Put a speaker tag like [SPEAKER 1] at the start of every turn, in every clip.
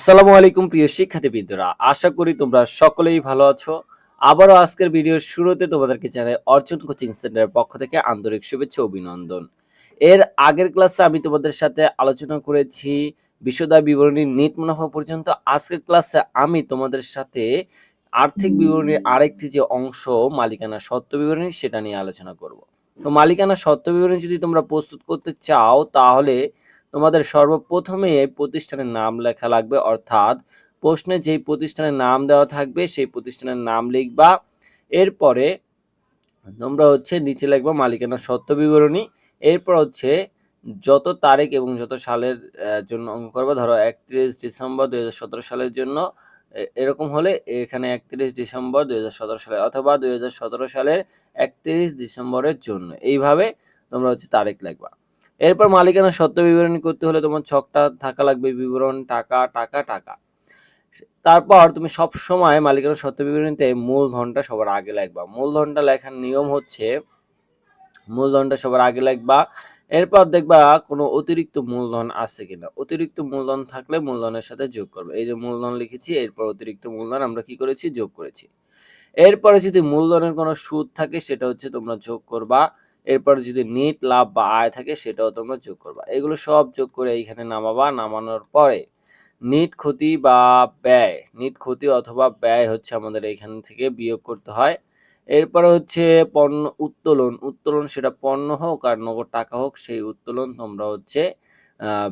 [SPEAKER 1] আসসালামু আলাইকুম প্রিয় শিক্ষার্থীবৃন্দরা, আশা করি তোমরা সকলেই ভালো আছো। আবারও আজকের ভিডিওর শুরুতে তোমাদেরকে জানাই অর্জন কোচিং সেন্টারের পক্ষ থেকে আন্তরিক শুভেচ্ছা ও অভিনন্দন। এর আগের ক্লাসে আমি তোমাদের সাথে আলোচনা করেছি বিশদ বিবরণী নিট মুনাফা পর্যন্ত। আজকের ক্লাসে আমি তোমাদের সাথে আর্থিক বিবরণীর আরেকটি যে অংশ মালিকানা সত্ত্ব বিবরণী সেটা নিয়ে আলোচনা করব। তো মালিকানা সত্ত্ব বিবরণী যদি তোমরা প্রস্তুত করতে চাও তাহলে তোমাদের সর্বপ্রথমে এই প্রতিষ্ঠানের নাম লেখা লাগবে, অর্থাৎ প্রশ্নে যেই প্রতিষ্ঠানের নাম দেওয়া থাকবে সেই প্রতিষ্ঠানের নাম লিখবা। এরপরে তোমরা নিচে লিখবা মালিকানা সত্ত্ব বিবরণী। এরপর যত তারিখ এবং যত সালের জন্য অঙ্ক করবা। ধরো 31 ডিসেম্বর 2017 সালের জন্য এরকম হলে এখানে 31 ডিসেম্বর 2017 সালে অথবা 2017 সালের 31 ডিসেম্বরের জন্য, এইভাবে তোমরা তারিখ লিখবা। এরপর মালিকানা সত্ত্ব বিবরণী করতে হলে তোমার ছকটা থাকা লাগবে, বিবরণ টাকা টাকা টাকা। তারপর তুমি সব সময় মালিকানা সত্ত্ব বিবরণীতে মূলধনটা সবার আগে লিখবা। মূলধনটা লেখার নিয়ম মূলধনটা সবার আগে লিখবা। এরপর দেখবা কোনো অতিরিক্ত মূলধন আছে কিনা। অতিরিক্ত মূলধন থাকলে মূলধনের সাথে যোগ করবে। এই যে মূলধন লিখেছি, এরপর অতিরিক্ত মূলধন আমরা কি করেছি, যোগ করেছি। এরপরে যদি মূলধনের কোনো সুদ থাকে সেটা তোমরা যোগ করবা। এরপরে যদি নেট লাভ বা আয় থাকে সেটাও তোমরা যোগ করবা। এগুলো সব যোগ করে এইখানে নামাবা। নামানোর পরে নিট ক্ষতি বা ব্যয়, নিট ক্ষতি অথবা ব্যয় আমাদের এইখান থেকে বিয়োগ করতে হয়। এরপরে পণ্য উত্তোলন। উত্তোলন সেটা পণ্য হোক আর নগদ টাকা হোক, সেই উত্তোলন তোমরা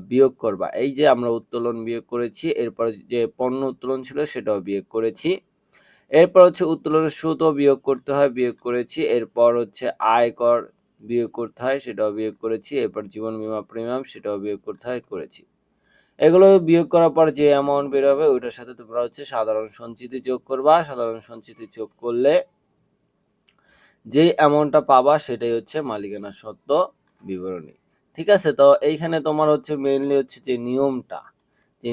[SPEAKER 1] বিয়োগ করবা। এই যে আমরা উত্তোলন বিয়োগ করেছি, এরপরে যে পণ্য উত্তোলন ছিল সেটাও বিয়োগ করেছি। এরপর উত্তোলনের সুদও বিয়োগ করতে হয়, বিয়োগ করেছি। এরপর আয়কর বিয়োগ করতে হয়, সেটাও বিয়োগ করেছি। এরপর জীবন বীমা প্রিমিয়াম সেটাও বিয়োগ করতে হয়, করেছি। এগুলো বিয়োগ করার পর যে অ্যামাউন্ট বের হবে ওইটার সাথে তোমরা সাধারণ সঞ্চিতি যোগ করবা। সাধারণ সঞ্চিতি যোগ করলে যে অ্যামাউন্টটা পাবা সেটাই মালিকানা সত্ত্ব বিবরণী। ঠিক আছে, তো এইখানে তোমার মেইনলি যে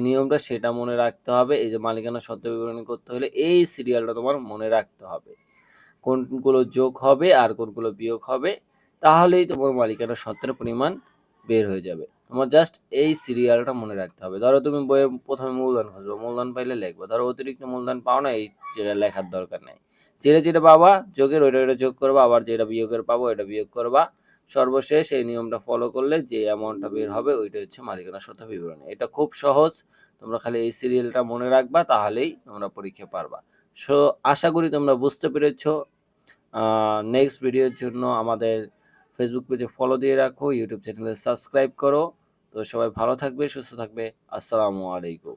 [SPEAKER 1] নিয়মটা সেটা মনে রাখতে হবে। এই যে মালিকানা সত্ত্ব বিবরণী করতে হলে এই সিরিয়ালটা তোমার মনে রাখতে হবে, কোনগুলো যোগ হবে আর কোনগুলো বিয়োগ হবে, তাহলেই তোমার মালিকানা সত্ত্বের পরিমাণ বের হয়ে যাবে। তোমার জাস্ট এই সিরিয়ালটা মনে রাখতে হবে। ধরো তুমি বইয়ে প্রথমে মূলধন খুঁজবো, মূলধন পাইলে লিখবো। ধরো অতিরিক্ত মূলধন পাও না, এই যেটা লেখার দরকার নেই। যেটা পাবা যোগের ওইটা যোগ করবা, আবার যেটা বিয়োগের পাবো ওইটা বিয়োগ করবা। সর্বশেষ এই নিয়মটা ফলো করলে যে অ্যামাউন্টটা বের হবে ওইটা মালিকানা সত্ত্ব বিবরণী। এটা খুব সহজ, তোমরা খালি এই সিরিয়ালটা মনে রাখবা, তাহলেই তোমরা পরীক্ষা পারবা। সো আশা করি তোমরা বুঝতে পেরেছো। নেক্সট ভিডিওর জন্য আমাদের ফেসবুক পেজে ফলো দিয়ে রাখো, ইউটিউব চ্যানেলে সাবস্ক্রাইব করো। তো সবাই ভালো থাকবে, সুস্থ থাকবে। আসসালামু আলাইকুম।